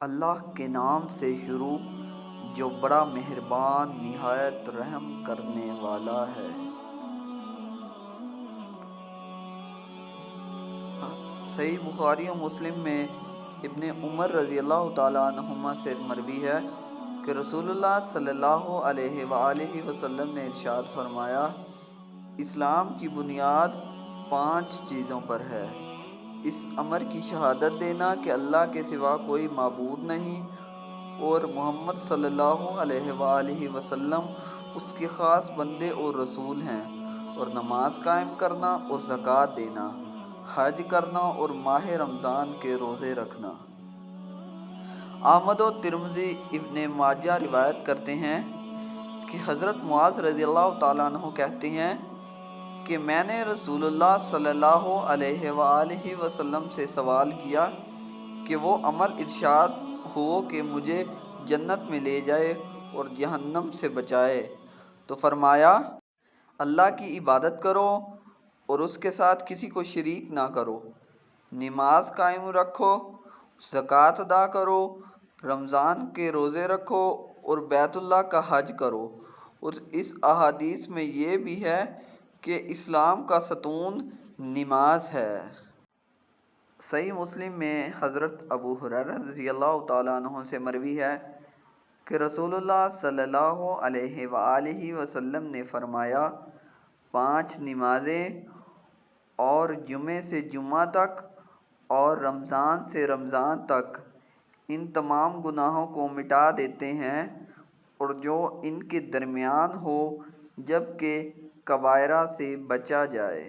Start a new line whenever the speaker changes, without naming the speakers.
اللہ کے نام سے شروع جو بڑا مہربان نہایت رحم کرنے والا ہے۔ صحیح بخاری و مسلم میں ابن عمر رضی اللہ تعالیٰ عنہما سے مروی ہے کہ رسول اللہ صلی اللہ علیہ وآلہ وسلم نے ارشاد فرمایا، اسلام کی بنیاد 5 چیزوں پر ہے۔ اس امر کی شہادت دینا کہ اللہ کے سوا کوئی معبود نہیں اور محمد صلی اللہ علیہ وآلہ وسلم اس کے خاص بندے اور رسول ہیں، اور نماز قائم کرنا اور زکوٰۃ دینا، حج کرنا اور ماہ رمضان کے روزے رکھنا۔ احمد و ترمذی ابن ماجہ روایت کرتے ہیں کہ حضرت معاذ رضی اللہ تعالیٰ عنہ کہتے ہیں کہ میں نے رسول اللہ صلی اللہ علیہ وآلہ وسلم سے سوال کیا کہ وہ عمل ارشاد ہو کہ مجھے جنت میں لے جائے اور جہنم سے بچائے، تو فرمایا، اللہ کی عبادت کرو اور اس کے ساتھ کسی کو شریک نہ کرو، نماز قائم رکھو، زکوٰۃ ادا کرو، رمضان کے روزے رکھو اور بیت اللہ کا حج کرو۔ اور اس احادیث میں یہ بھی ہے کہ اسلام کا ستون نماز ہے۔ صحیح مسلم میں حضرت ابو ہریرہ رضی اللہ تعالیٰ عنہ سے مروی ہے کہ رسول اللہ صلی اللہ علیہ وآلہ وسلم نے فرمایا، 5 نمازیں اور جمعے سے جمعہ تک اور رمضان سے رمضان تک ان تمام گناہوں کو مٹا دیتے ہیں، اور جو ان کے درمیان ہو جب کہ کبائرہ سے بچا جائے۔